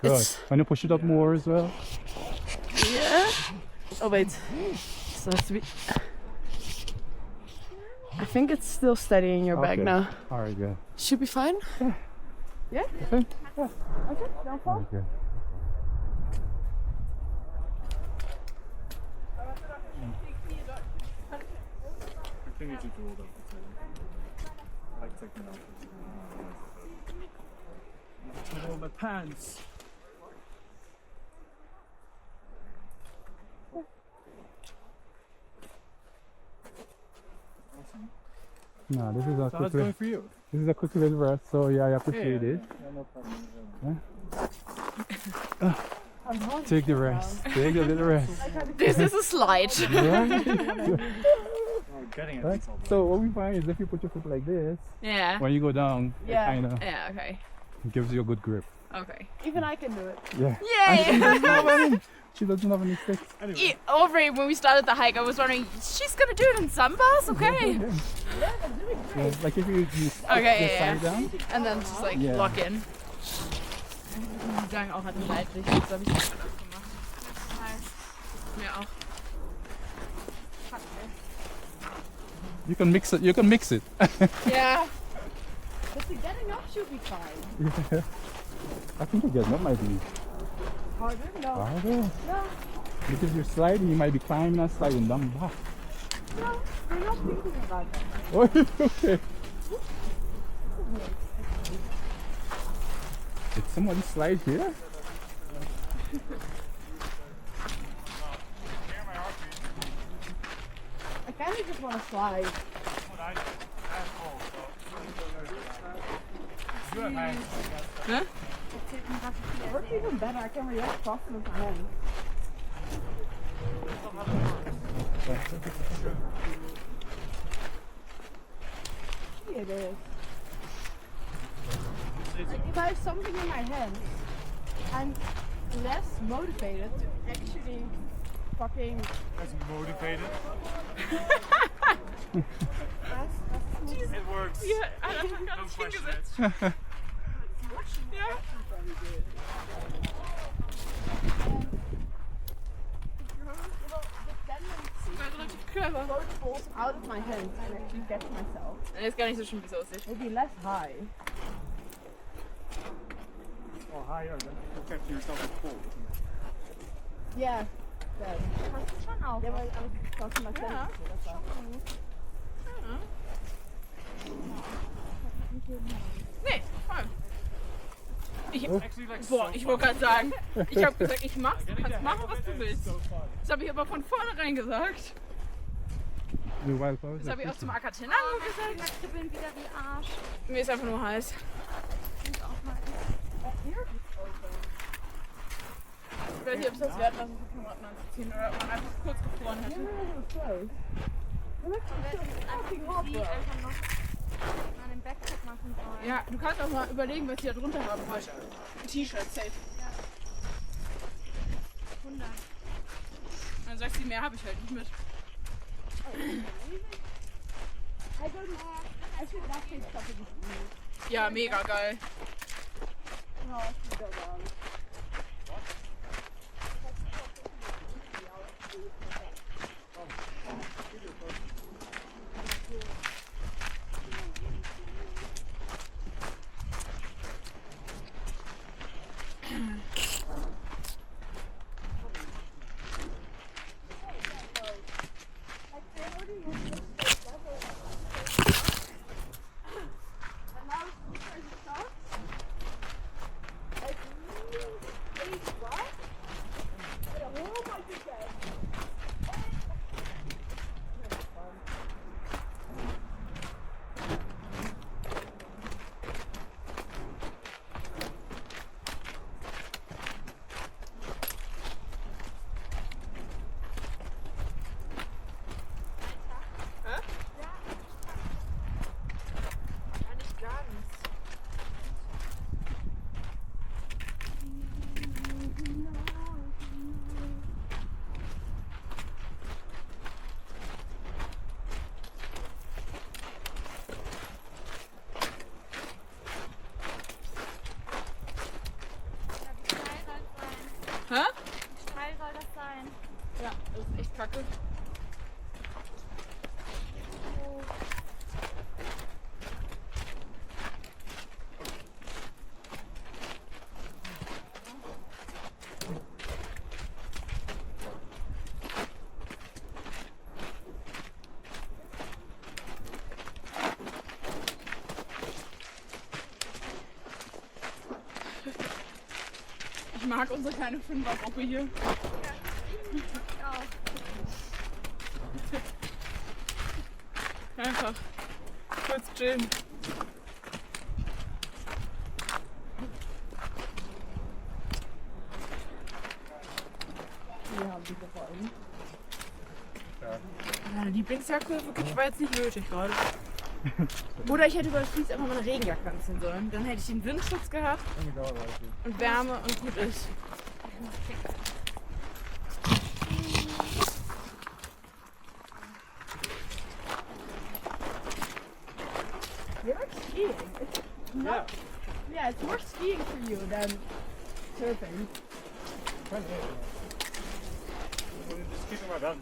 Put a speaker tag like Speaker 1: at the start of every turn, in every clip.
Speaker 1: Good. Can you push it up more as well?
Speaker 2: Yeah. Oh wait. So it has to be. I think it's still steady in your bag now.
Speaker 1: Alright, good.
Speaker 2: Should be fine. Yeah.
Speaker 1: Okay.
Speaker 2: Okay. Don't fall.
Speaker 1: Okay.
Speaker 3: Continue to draw them. Like taking out. Put on my pants.
Speaker 1: No, this is a
Speaker 3: So how's it going for you?
Speaker 1: This is a quick little rest, so yeah, I appreciate it.
Speaker 3: Yeah, no problem.
Speaker 1: Take the rest. Take a little rest.
Speaker 2: This is a slide.
Speaker 3: Getting it.
Speaker 1: Right? So what we find is if you put your foot like this,
Speaker 2: Yeah.
Speaker 1: when you go down, it kind of
Speaker 2: Yeah. Okay.
Speaker 1: gives you a good grip.
Speaker 2: Okay. Even I can do it.
Speaker 1: Yeah.
Speaker 2: Yay!
Speaker 1: She doesn't have any sticks.
Speaker 3: Anyway.
Speaker 2: Aubrey, when we started the hike, I was wondering, she's gonna do it in sandbars, okay?
Speaker 1: Yeah, like if you
Speaker 2: Okay,
Speaker 1: your side down.
Speaker 2: And then just like
Speaker 1: Yeah.
Speaker 2: lock in. Die sagen auch an Leitlich, das habe ich auch gemacht. Mir auch.
Speaker 1: You can mix it. You can mix it.
Speaker 2: Yeah. But the getting up should be fine.
Speaker 1: Yeah. I think again that might be
Speaker 2: Harder? No.
Speaker 1: harder.
Speaker 2: No.
Speaker 1: Because you're sliding, you might be climbing and sliding down back.
Speaker 2: No. We're not thinking about that.
Speaker 1: Oh, okay. Did somebody slide here?
Speaker 2: I kind of just want to slide. Huh? It works even better. I can react faster with my hands. It is. Like, if I have something in my hands, I'm less motivated to actually fucking.
Speaker 3: As motivated. It works.
Speaker 2: Yeah, I don't know.
Speaker 3: Don't question it.
Speaker 2: Yeah. Both balls out of my hands and actually catch myself. And it's gar nicht so schlimm, wie es aussieht. It'll be less high.
Speaker 3: Or higher than you catch yourself in fall.
Speaker 2: Yeah. Good.
Speaker 4: Kannst du schon auch.
Speaker 2: Yeah, well, I was talking myself.
Speaker 4: Ja.
Speaker 2: That's all. Nee, voll. Ich wollte gerade sagen, ich habe gesagt, ich mach's, du kannst machen, was du willst. Das habe ich aber von vornherein gesagt. Das habe ich auch zum Acatenango gesagt.
Speaker 4: Ich bin wieder wie Arsch.
Speaker 2: Mir ist einfach nur heiß.
Speaker 4: Klingt auch mal.
Speaker 2: Ich weiß nicht, ob es das wert war, so viele Klamotten anzuziehen oder ob man einfach kurz gefroren hätte.
Speaker 4: Einfach noch mal den Backpack machen sollen.
Speaker 2: Ja, du kannst auch mal überlegen, was ich da drunter haben wollte. Ein T-Shirt, safe.
Speaker 4: 100.
Speaker 2: Dann sagst du, mehr habe ich halt nicht mit. Ja, mega geil. Hä?
Speaker 4: Wie steil soll das sein?
Speaker 2: Ja, das ist echt kacke. Ich mag unsere kleine Fünfergruppe hier. Einfach kurz chillen. Wir haben die gefallen. Meine Lieblingsjacke war jetzt nicht nötig gerade. Oder ich hätte über das Fließ einfach mal eine Regenjacke anziehen sollen. Dann hätte ich den Windschutz gehabt und Wärme und gut ist. You like skiing? It's not, yeah, it's more skiing for you than surfing.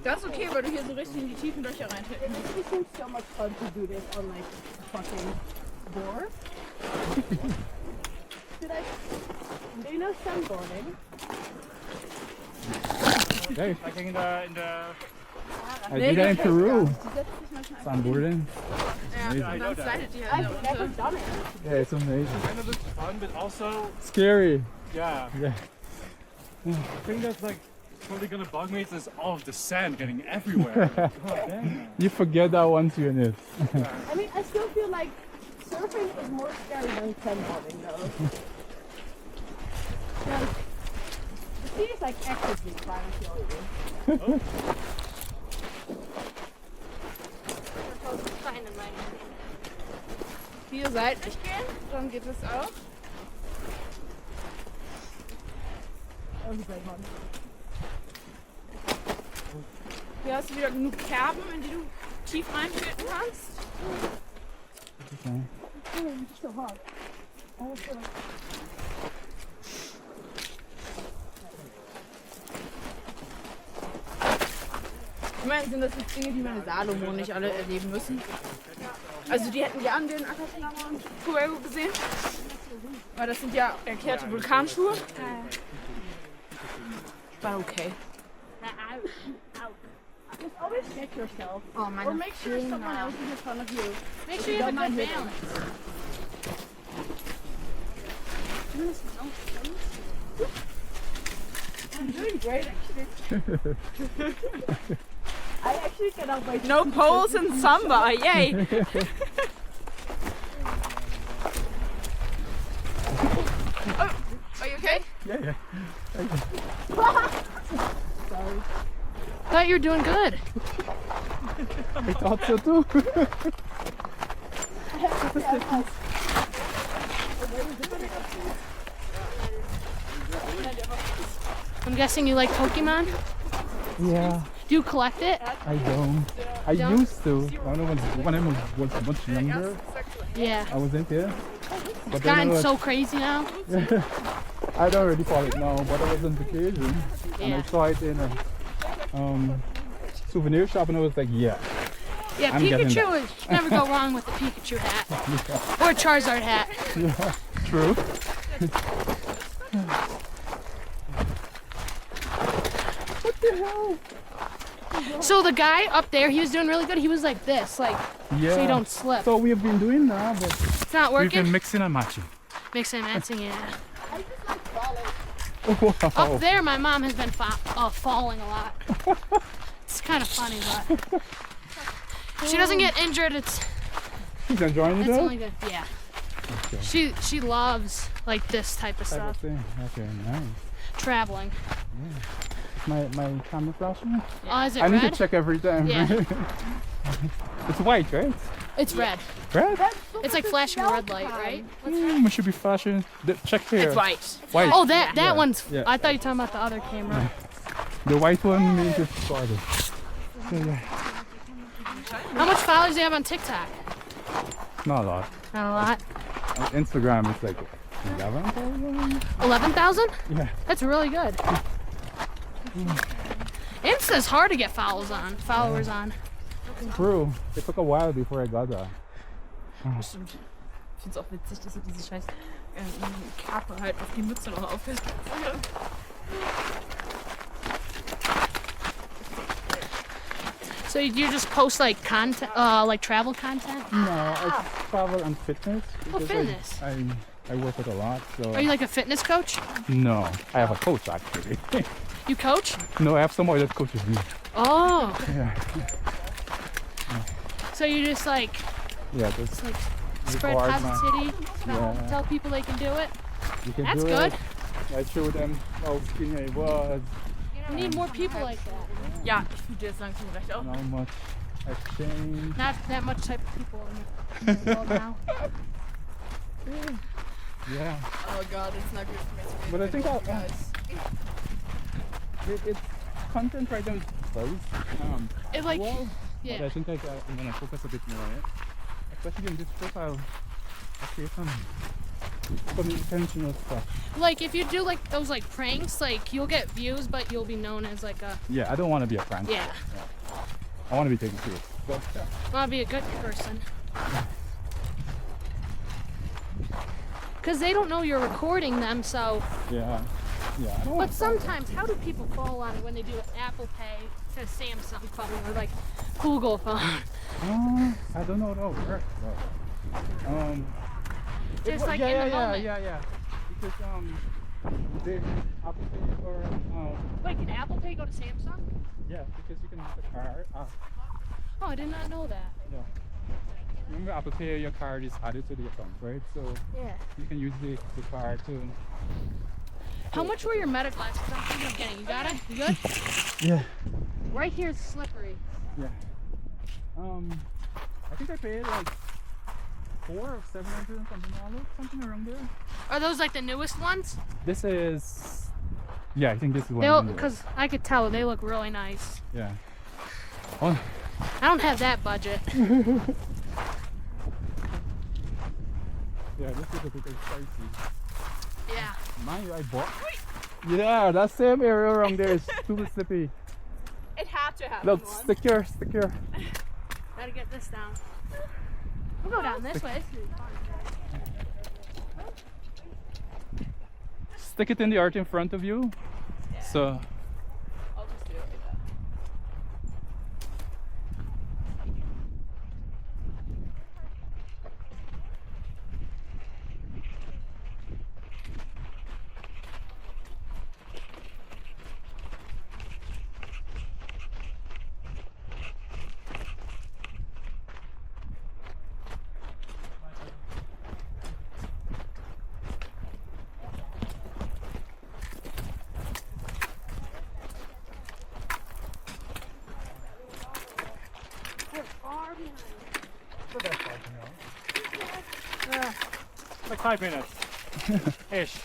Speaker 2: Das ist okay, weil du hier so richtig in die tiefen Löcher reintrittst. It seems so much fun to do this on like a fucking board. Do you know sunboarding?
Speaker 1: Okay.
Speaker 3: Like in the
Speaker 1: I did that in Peru. Sunboarding.
Speaker 2: Ja, und dann slidet die halt
Speaker 1: I've never done it. Yeah, it's amazing.
Speaker 3: kind of looks fun, but also
Speaker 1: Scary.
Speaker 3: yeah.
Speaker 1: Yeah.
Speaker 3: The thing that's like probably gonna bug me is all of the sand getting everywhere. God damn.
Speaker 1: You forget that once you're in it.
Speaker 2: I mean, I still feel like surfing is more scary than sunboarding though. Like, the sea is like actively trying to kill you. Hier seitlich gehen, dann geht es auch. Hier hast du wieder genug Kerben, in die du tief reintreten kannst.
Speaker 1: Okay.
Speaker 2: Nicht so hart. Ich meine, sind das jetzt Dinge, die meine Salomo nicht alle erleben müssen? Also die hätten gern den Acatenango und Fuego gesehen. Weil das sind ja erklärte Vulkanschuhe. War okay. Just always check yourself.
Speaker 4: Oh mein
Speaker 2: Or make sure someone else is in front of you.
Speaker 4: Make sure you have a good balance.
Speaker 2: I'm doing great actually. I actually cannot wait.
Speaker 4: No poles in Samba, yay!
Speaker 2: Are you okay?
Speaker 1: Yeah, yeah.
Speaker 2: Sorry.
Speaker 4: Thought you were doing good.
Speaker 1: I thought so too.
Speaker 4: I'm guessing you like Pokemon?
Speaker 1: Yeah,
Speaker 4: Do you collect it?
Speaker 1: I don't. I
Speaker 4: Don't?
Speaker 1: used to. I know when I was much younger,
Speaker 4: Yeah.
Speaker 1: I was into it. But
Speaker 4: It's
Speaker 1: then
Speaker 4: gotten
Speaker 1: I was,
Speaker 4: so crazy now.
Speaker 1: I don't really follow it now, but I was on vacation and I
Speaker 4: Yeah.
Speaker 1: saw it in a souvenir shop and I was like, yeah.
Speaker 4: Yeah,
Speaker 1: I'm getting
Speaker 4: Pikachu is never go wrong with the Pikachu hat. Or a Charizard hat.
Speaker 1: Yeah, true. What the hell?
Speaker 4: So the guy up there, he was doing really good. He was like this, like
Speaker 1: Yeah.
Speaker 4: so you don't slip.
Speaker 1: So we have been doing that, but
Speaker 4: It's not
Speaker 3: We've been
Speaker 4: working.
Speaker 3: mixing and matching.
Speaker 4: Mixing and matching, yeah.
Speaker 1: wow.
Speaker 4: Up there, my mom has been falling a lot. It's kind of funny, but she doesn't get injured. It's
Speaker 1: She's enjoying it though?
Speaker 4: only good. Yeah.
Speaker 1: Okay.
Speaker 4: She loves like this type of
Speaker 1: Type of
Speaker 4: stuff.
Speaker 1: thing. Okay, nice.
Speaker 4: Traveling.
Speaker 1: My camera flashing?
Speaker 4: Oh, is it
Speaker 1: I need to
Speaker 4: red?
Speaker 1: check every time.
Speaker 4: Yeah.
Speaker 1: It's white, right?
Speaker 4: It's red.
Speaker 1: Red?
Speaker 4: It's like flashing a red light, right?
Speaker 1: We should be flashing. Check here.
Speaker 4: It's white.
Speaker 1: White.
Speaker 4: Oh, that
Speaker 1: Yeah.
Speaker 4: one's.
Speaker 1: Yeah.
Speaker 4: I thought you were talking about the other camera.
Speaker 1: The white one means it's started. So, yeah.
Speaker 4: How much followers do you have on TikTok?
Speaker 1: Not a lot.
Speaker 4: Not a lot.
Speaker 1: On Instagram it's like 11,000?
Speaker 4: 11,000?
Speaker 1: Yeah.
Speaker 4: That's really good. Insta's hard to get followers on.
Speaker 1: True. It took a while before I got that.
Speaker 2: Bestimmt. Ich find's auch witzig, dass er diese scheiß Kappe halt auf die Mütze noch aufsetzt.
Speaker 4: So you just post like content, like travel content?
Speaker 1: No, I travel and fitness. because
Speaker 4: fitness.
Speaker 1: I work it a lot, so.
Speaker 4: Are you like a fitness coach?
Speaker 1: No, I have a coach actually.
Speaker 4: You coach?
Speaker 1: No, I have someone that coaches me.
Speaker 4: Oh.
Speaker 1: Yeah.
Speaker 4: So you just like
Speaker 1: Just
Speaker 4: like spread
Speaker 1: record my-
Speaker 4: positivity,
Speaker 1: Yeah.
Speaker 4: tell people they can do it.
Speaker 1: You can
Speaker 4: That's
Speaker 1: do
Speaker 4: good.
Speaker 1: it. I show them how skinny I was,
Speaker 4: We need more people like that.
Speaker 2: Ja, ich fühle jetzt langsam recht auf.
Speaker 1: and how much I've changed.
Speaker 4: Not that much type of people in the world now.
Speaker 1: Yeah.
Speaker 2: Oh god, it's not good for me to be.
Speaker 1: But I think I'll-
Speaker 2: guys.
Speaker 1: It's content right now is close.
Speaker 4: It like
Speaker 1: Well, but
Speaker 4: yeah.
Speaker 1: I think I'm gonna focus a bit more on it. Especially in this profile. I see some intentional stuff.
Speaker 4: Like if you do like those like pranks, like you'll get views, but you'll be known as like a
Speaker 1: Yeah, I don't want to be a prank.
Speaker 4: yeah.
Speaker 1: I want to be taken serious. But yeah.
Speaker 4: Want to be a good person. Because they don't know you're recording them, so.
Speaker 1: Yeah. Yeah. I don't
Speaker 4: But
Speaker 1: want
Speaker 4: sometimes, how do people fall on it when they do an Apple Pay to Samsung phone or like Google phone?
Speaker 1: I don't know how it works. But,
Speaker 4: Just like
Speaker 1: yeah,
Speaker 4: in the
Speaker 1: yeah,
Speaker 4: moment.
Speaker 1: yeah. Because they Apple Pay or
Speaker 4: Wait, can Apple Pay go to Samsung?
Speaker 1: yeah, because you can use the card.
Speaker 4: Oh, I did not know that.
Speaker 1: Yeah. Remember Apple Pay, your card is added to the account, right? So
Speaker 4: Yeah.
Speaker 1: you can use the card to.
Speaker 4: How much were your meta glasses? I'm thinking of getting. You got it? You good?
Speaker 1: Yeah.
Speaker 4: Right here is slippery.
Speaker 1: Yeah. I think I paid like $400 or $700 something around there.
Speaker 4: Are those like the newest ones?
Speaker 1: This is. Yeah, I think this is one.
Speaker 4: They
Speaker 1: of them.
Speaker 4: because I could tell they look really nice.
Speaker 1: Yeah. Oh,
Speaker 4: I don't have that budget.
Speaker 1: yeah, this is a bit pricey.
Speaker 4: Yeah.
Speaker 1: Mind you, I bought. Yeah, that same area around there is super slippy.
Speaker 2: It had to happen.
Speaker 1: Look,
Speaker 2: once.
Speaker 1: secure.
Speaker 4: Gotta get this down. We'll go down this way. This is fun.
Speaker 1: Stick it in the earth in front of you. So.
Speaker 2: I'll just do it like that.
Speaker 3: Like 5 minutes. Ish.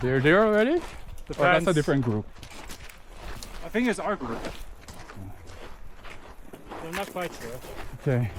Speaker 1: They're there already? Or that's a
Speaker 3: Depends.
Speaker 1: different group.
Speaker 3: I think it's our group. I'm not quite sure.
Speaker 1: Okay.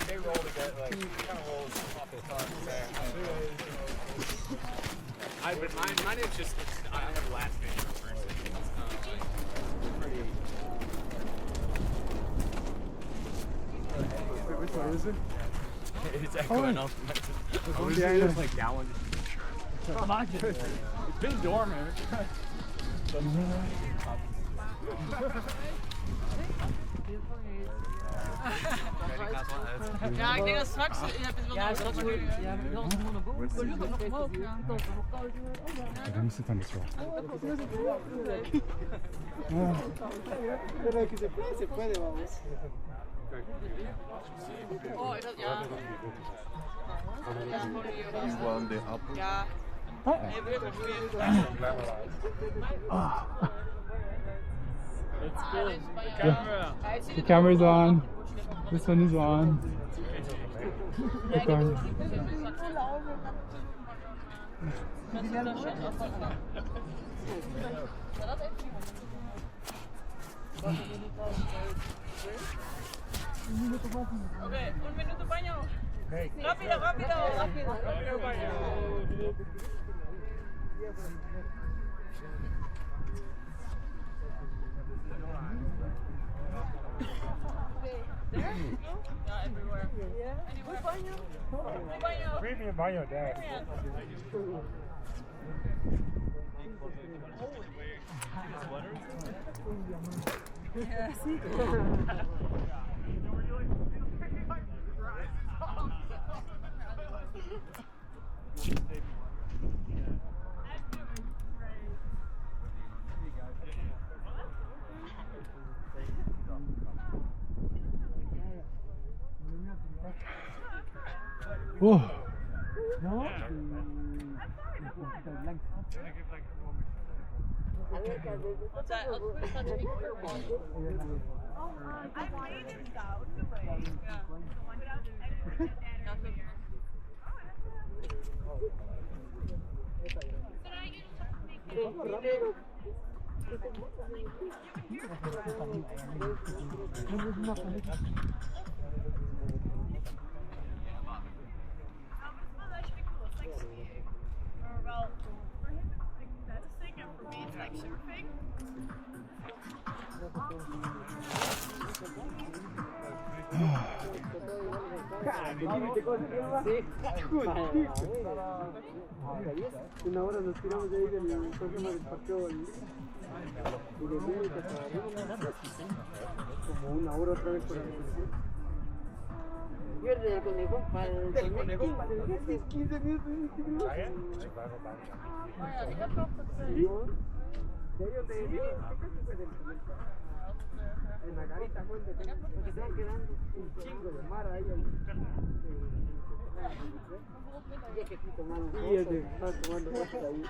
Speaker 5: They roll together, like, kind of rolls off the tongue there. But mine is just, I have last name first. It's pretty.
Speaker 1: Which one is it?
Speaker 5: It's echoing off.
Speaker 1: Yeah,
Speaker 5: It's like that one.
Speaker 3: It's been dormant.
Speaker 6: Ja, ik denk dat straks. Je hebt het wel nodig.
Speaker 1: Ja, dan is het dan niet zo.
Speaker 6: Oh, dat ja.
Speaker 5: You want the apple?
Speaker 6: Ja.
Speaker 1: The camera's on. This one is on. It's on.
Speaker 6: Oké, un minuto baño. Rápido, rápido, rápido. Rápido baño. There? Yeah, everywhere. Yeah. Anywhere. Baño.
Speaker 1: Premium baño there.
Speaker 6: Yeah, see?
Speaker 1: Oh.
Speaker 7: Una hora nos tiramos de ahí del próximo del parqueo y de ahí como una hora otra vez por ahí. Pierde el conejo para el 15 minutos. En la garita, porque se van quedando un chingo de mar ahí. Y el de estar tomando cosas ahí.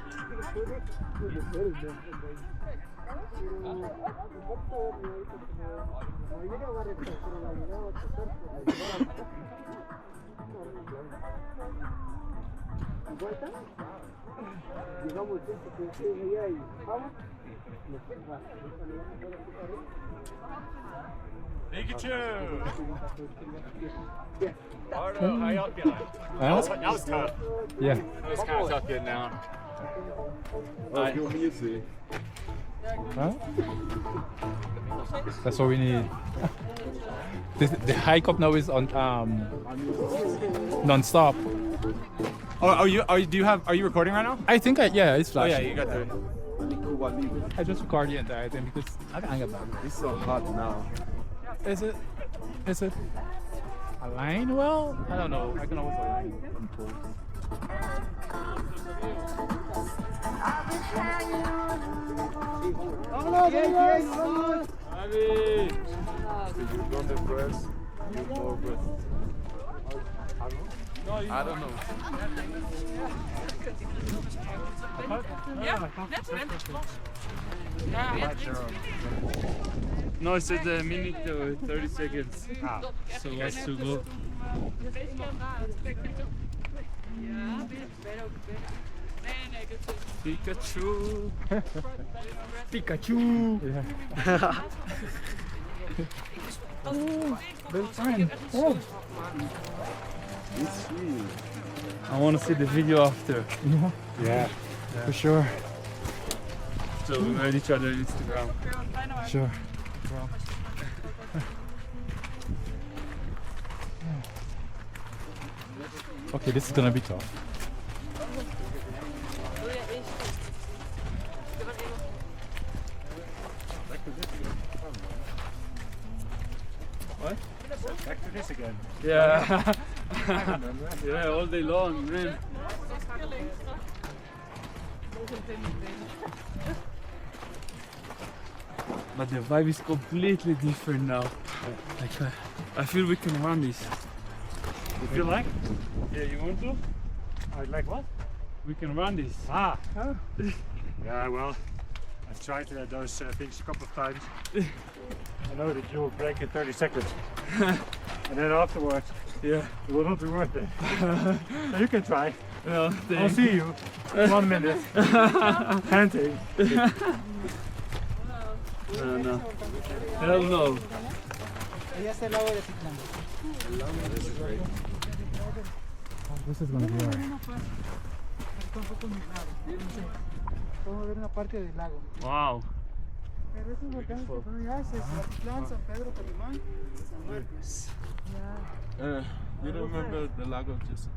Speaker 7: Llegamos allá y vamos.
Speaker 3: Pikachu!
Speaker 5: Ardo, how y'all feeling? That was tough.
Speaker 1: Yeah.
Speaker 5: That was kind of tough getting down.
Speaker 1: Huh? That's what we need. The hike up now is on non-stop.
Speaker 5: Oh, are you recording right now?
Speaker 1: I think yeah, it's
Speaker 5: Oh yeah,
Speaker 1: flashing.
Speaker 5: you got the.
Speaker 1: I just record the entire thing because I can't get back.
Speaker 5: It's so hot now.
Speaker 1: Is it? Is it? Align well? I don't know. I can always align. I'm told.
Speaker 5: On the press, you more breath. I don't know.
Speaker 6: Ja, net, net. Ja,
Speaker 3: No, it's a minute 30 seconds. So let's to go. Pikachu!
Speaker 1: Pikachu! Yeah. Very fine. Oh. I want to see the video after.
Speaker 3: Yeah.
Speaker 1: For sure. So we made each other Instagram. Sure. Okay, this is gonna be tough. What?
Speaker 3: Back to this again.
Speaker 1: Yeah.
Speaker 3: I remember.
Speaker 1: Yeah, all day long, man. But the vibe is completely different now. Like, I feel we can run this.
Speaker 3: You feel like?
Speaker 1: Yeah, you want to?
Speaker 3: I like what?
Speaker 1: We can run this.
Speaker 3: Ah. Yeah, well, I've tried those things a couple of times. I know that you will break in 30 seconds. And then afterwards,
Speaker 1: Yeah.
Speaker 3: it will not be worth it. So you can try.
Speaker 1: No,
Speaker 3: I'll
Speaker 1: thanks.
Speaker 3: see you in 1 minute. Panting.
Speaker 1: No. Hell no. This is gonna be alright.
Speaker 7: Podemos ver una parte del lago.
Speaker 1: Wow.
Speaker 7: Pero esos volcanes que son ya, Atitlán, San Pedro, Calimán, San Marcos.
Speaker 8: You remember the lago just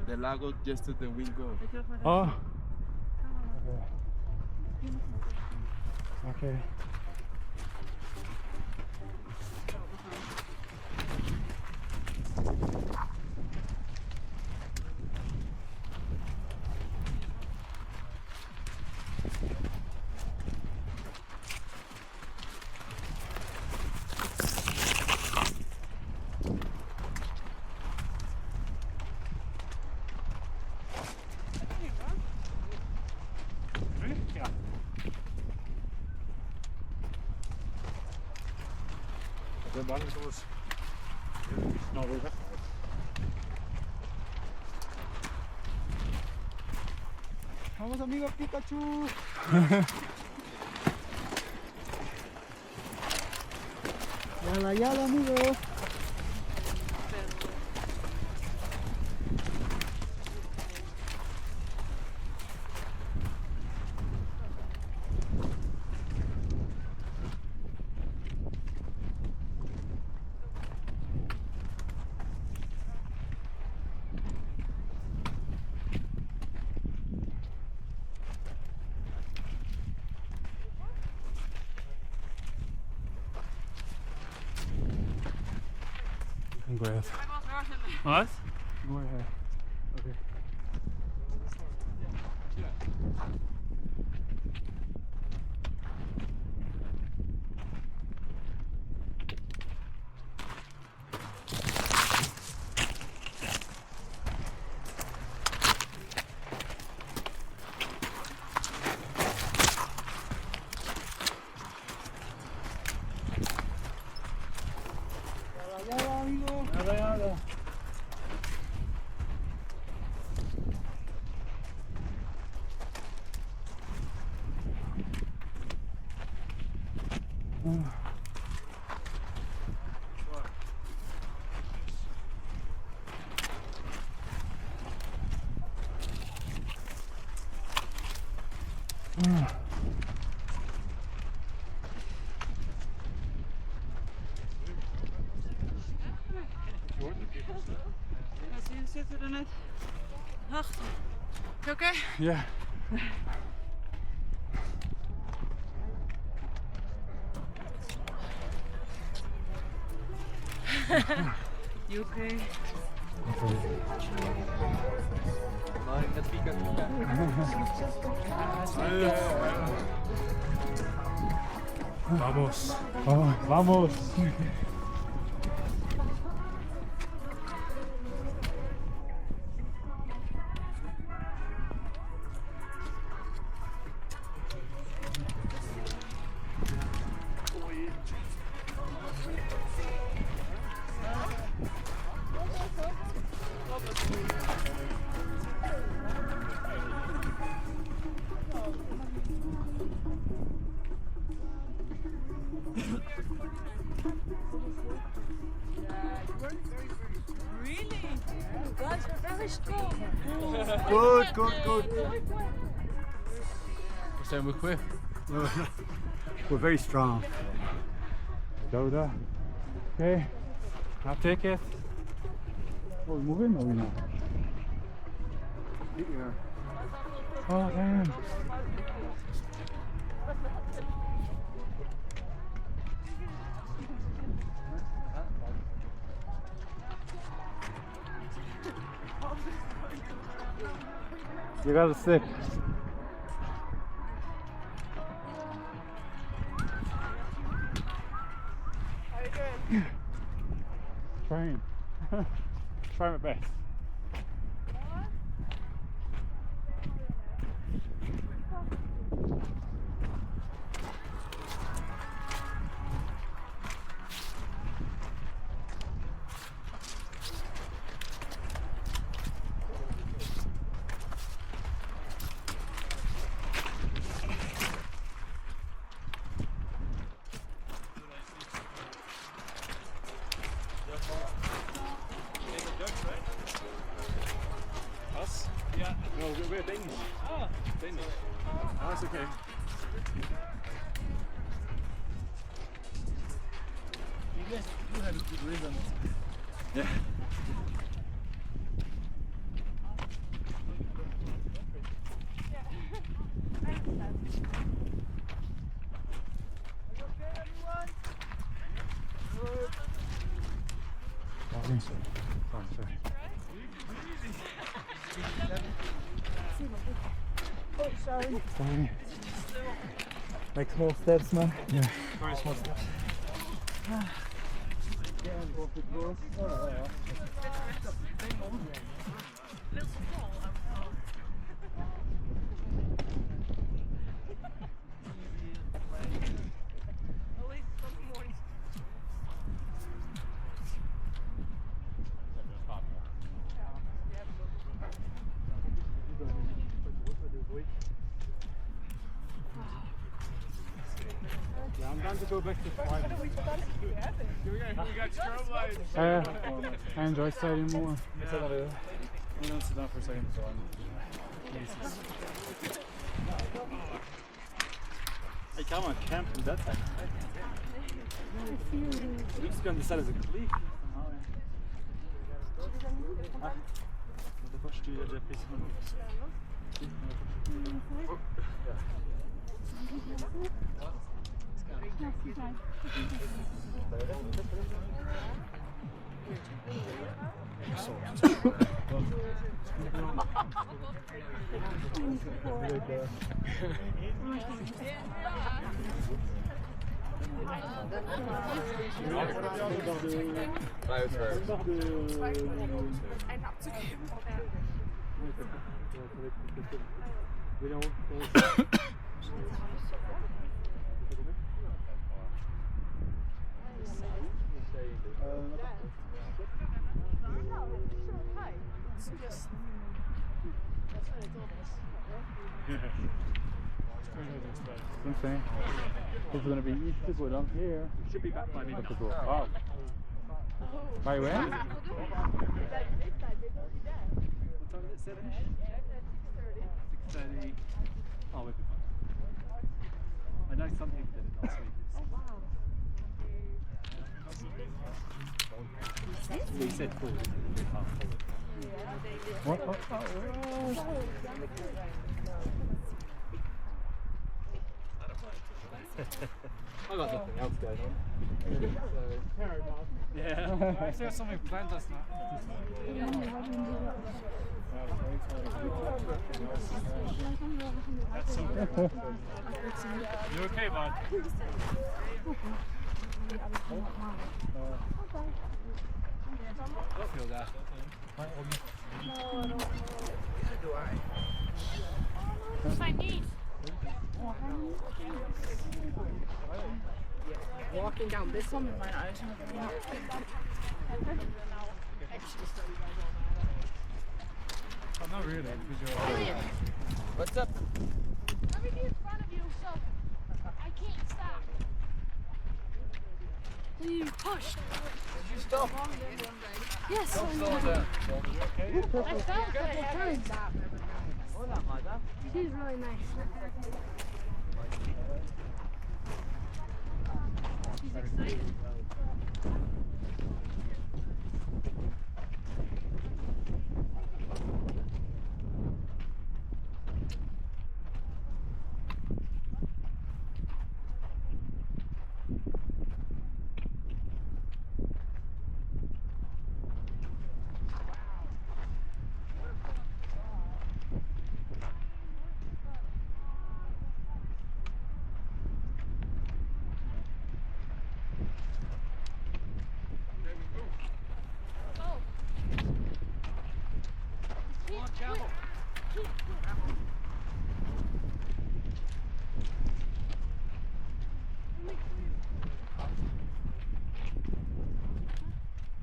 Speaker 8: the lago just the window.
Speaker 1: Oh. Okay.
Speaker 3: Ja. Ik ben bang dat ons snel weer weg.
Speaker 7: Vamos amigo Pikachu. Yala amigo.
Speaker 1: Go ahead. What? Go ahead. Okay.
Speaker 7: Yala amigo.
Speaker 1: Nada.
Speaker 6: Je zitten er net achter. Is oké?
Speaker 1: Yeah.
Speaker 6: You okay?
Speaker 3: Vamos.
Speaker 1: Oh, vamos.
Speaker 6: Really? You guys are very strong.
Speaker 7: Good, good, good.
Speaker 8: We're saying we're quick.
Speaker 7: We're very strong.
Speaker 1: Doda. Okay. Now take it. Oh, we're moving or we're not? Oh, damn. You got a stick.
Speaker 2: How you doing?
Speaker 1: Trying. Try my best.
Speaker 3: Us? Yeah. No, we're Danish. Ah, Danish. Oh, that's okay.
Speaker 8: You had a good reason.
Speaker 3: Yeah.
Speaker 1: Sorry. Like small steps, man. Yeah.
Speaker 3: Very small steps.
Speaker 1: Yeah, I'm down to go back to 5.
Speaker 3: We got strobe lights.
Speaker 1: I enjoy studying more.
Speaker 3: We don't sit down for a second, so Hey, come on, camp from that side. We're just gonna decide as a clique. Det första är det precis som
Speaker 2: Einen abzugeben.
Speaker 1: I'm saying, it's going to be easy to go down here.
Speaker 3: Should be back by me.
Speaker 1: To go up. By when?
Speaker 3: What time is it? 7-ish? 6:30. Oh, we'll be fine. I know some people did it last week. He said full.
Speaker 1: What?
Speaker 5: I got nothing else going on.
Speaker 3: Yeah. I still have something planned last night. That's so good. You okay, bud? I feel that.
Speaker 4: What's my niece?
Speaker 2: Walking down this one with my eyes.
Speaker 3: Oh, not really, because you're
Speaker 5: What's up?
Speaker 4: Let me be in front of you so I can't stop. You pushed.
Speaker 5: Did you stop?
Speaker 4: Yes.
Speaker 5: Don't slow down.
Speaker 4: I felt it at times. She's really nice. She's excited.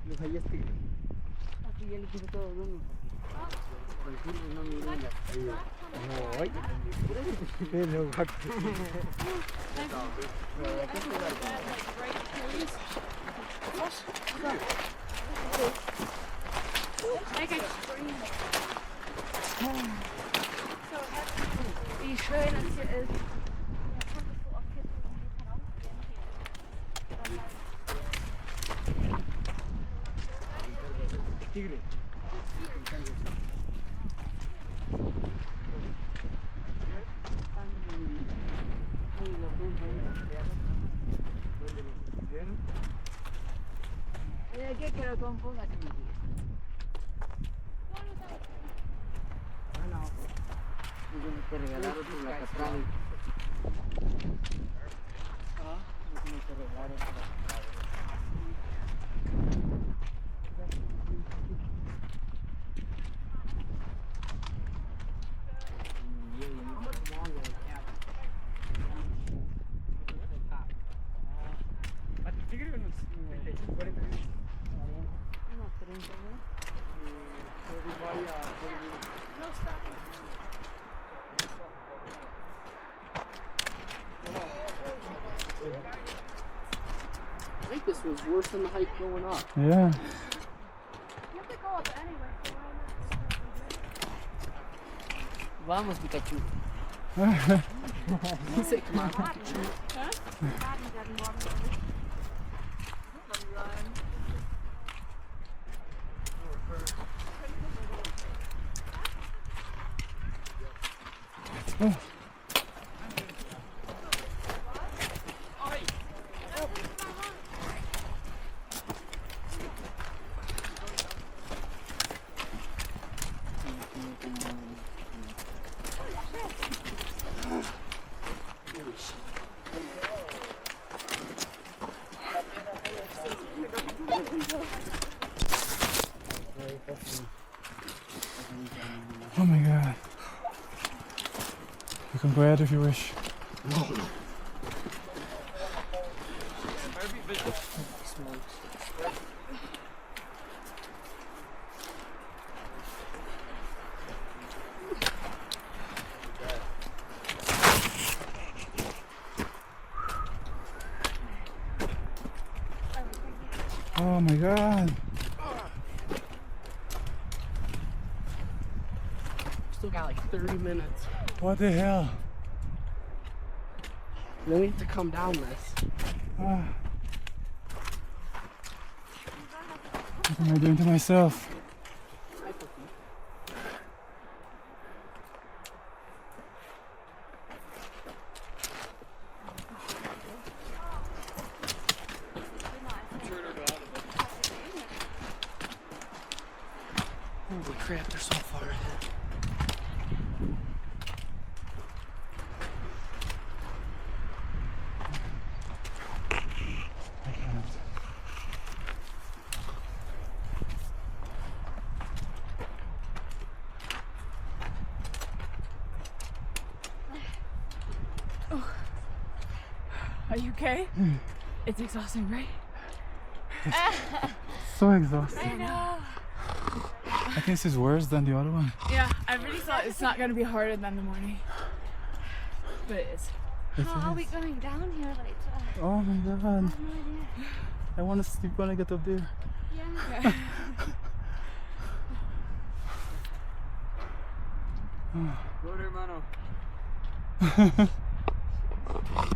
Speaker 7: Los hay este. Aquí ya le quito todo uno. Tranquilo, no miren. No, ay. No,
Speaker 4: Wie schön es hier ist.
Speaker 7: Tigre. ¿Qué quiero con fuga? Ah, no. Te regalaron por la catrán. Ah, te regalaron por la catrán. I think this was worse than the hike going up.
Speaker 1: Yeah.
Speaker 4: You have to go up anyway, so why not?
Speaker 7: Vamos, Pikachu.
Speaker 1: Oh
Speaker 7: Dice que más.
Speaker 1: Oh my god. You can go ahead if you wish. Oh my god.
Speaker 7: Still got like 30 minutes.
Speaker 1: What the hell?
Speaker 7: Then we have to come down this.
Speaker 1: Ah. What am I doing to myself?
Speaker 7: Holy crap, they're so far ahead.
Speaker 2: Are you okay? It's exhausting, right?
Speaker 1: So exhausting.
Speaker 4: I know.
Speaker 1: I think this is worse than the other one.
Speaker 2: Yeah, I really thought it's not gonna be harder than the morning, but it is.
Speaker 1: Yes,
Speaker 4: How are
Speaker 1: it
Speaker 4: we
Speaker 1: is.
Speaker 4: going down here later?
Speaker 1: Oh my god.
Speaker 4: I have no idea.
Speaker 1: I want to sleep when I get up there.
Speaker 2: Yeah.
Speaker 7: Go, hermano.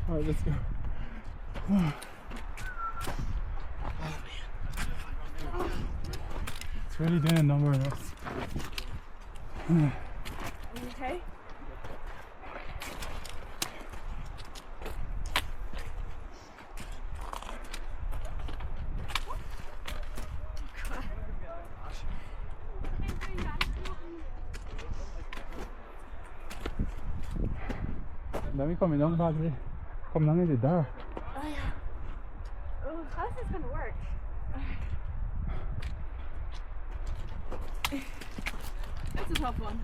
Speaker 1: Alright, let's go. It's really doing a number on us.
Speaker 2: Okay.
Speaker 1: Let me come down back there. Come down in the dark.
Speaker 2: Oh yeah. Oh, how's this gonna work? That's a tough one.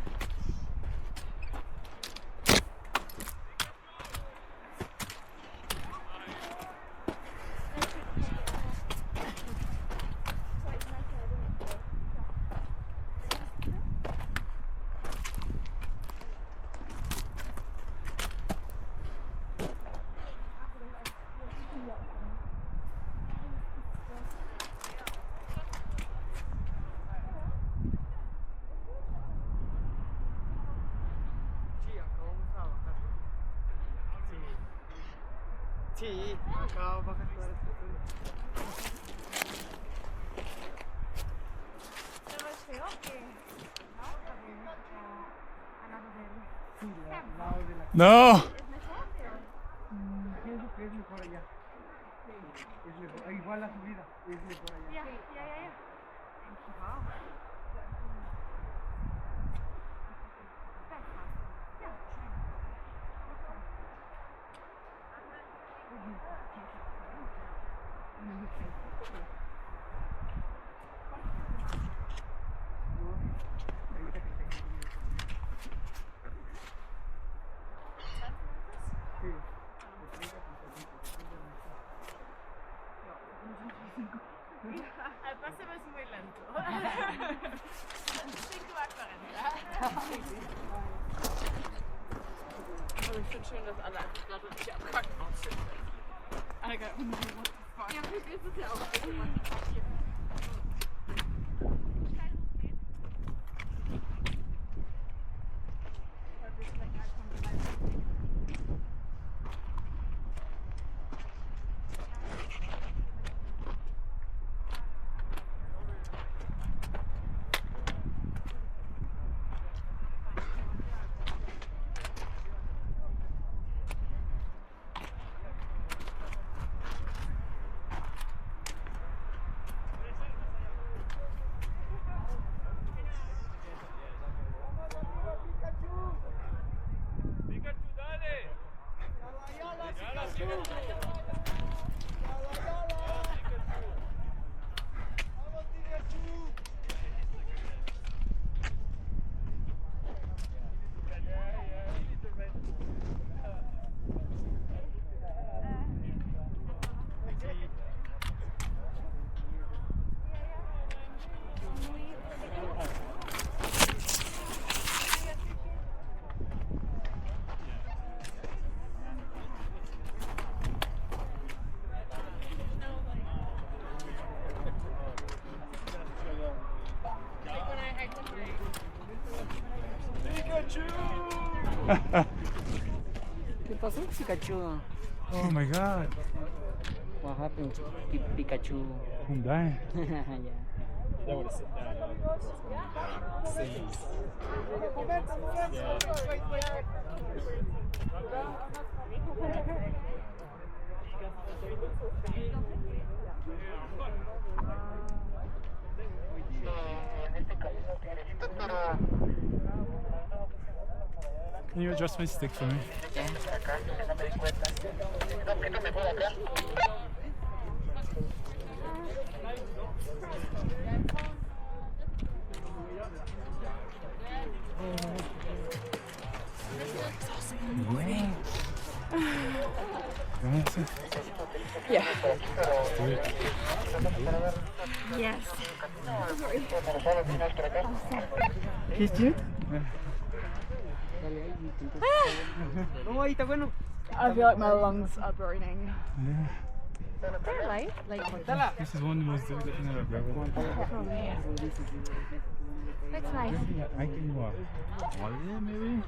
Speaker 7: Sí, acá baja toda la
Speaker 1: No!
Speaker 7: Pienso que es mejor allá. Es mejor. Igual la subida, es mejor allá.
Speaker 2: Yeah, yeah, yeah, yeah. Al paso es muy lento. 5 a 40. Aber ich finde schön, dass alle einfach gerade nicht am Krankenhaus sind. Alle gerade, what the fuck. Ja, das ist es ja auch.
Speaker 7: ¿Qué pasó, Pikachu?
Speaker 1: Oh my god.
Speaker 7: What happened to Pikachu?
Speaker 1: I'm dying.
Speaker 7: Yeah.
Speaker 5: I want to sit down. Scenes.
Speaker 1: Can you adjust my stick for me?
Speaker 2: Yeah. Yes.
Speaker 7: ¿Kissed you? No, ahí está bueno.
Speaker 2: I feel like my lungs are burning.
Speaker 1: Yeah.
Speaker 6: right? Like,
Speaker 1: This is one of the most difficult things I've ever done.
Speaker 6: that's nice.
Speaker 1: I can walk. Holiday maybe?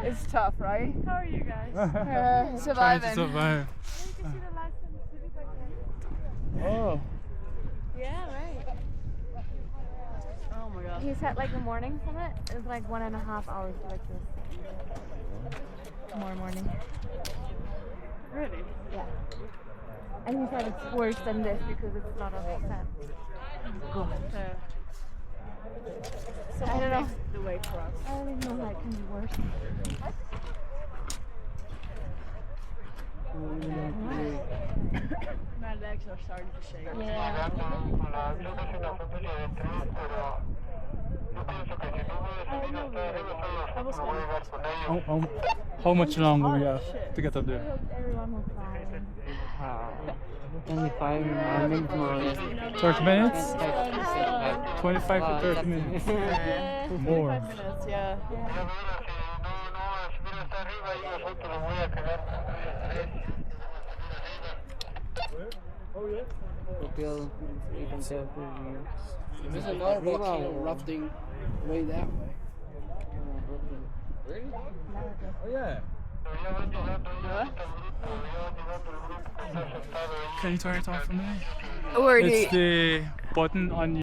Speaker 2: It's tough, right?
Speaker 6: How are you guys?
Speaker 1: Trying to
Speaker 2: Surviving.
Speaker 1: survive. Oh.
Speaker 6: Yeah, right.
Speaker 2: Oh my god.
Speaker 6: He said like the morning summit is like 1.5 hours like this. Tomorrow morning.
Speaker 2: Really?
Speaker 6: Yeah. And he said it's worse than this because it's a lot of sand.
Speaker 2: So
Speaker 6: I don't know.
Speaker 2: the way for us.
Speaker 6: I don't even know how it can be worse.
Speaker 2: My legs are starting to shake.
Speaker 6: Yeah.
Speaker 1: How much longer we have to get up there?
Speaker 6: Everyone was flying.
Speaker 7: 25 minutes more.
Speaker 1: 30 minutes? 25 to 30 minutes. More.
Speaker 2: 5 minutes, yeah.
Speaker 7: There's another volcano erupting way that way.
Speaker 1: Oh yeah. Can you turn it off for me?
Speaker 2: Already.
Speaker 1: It's the button on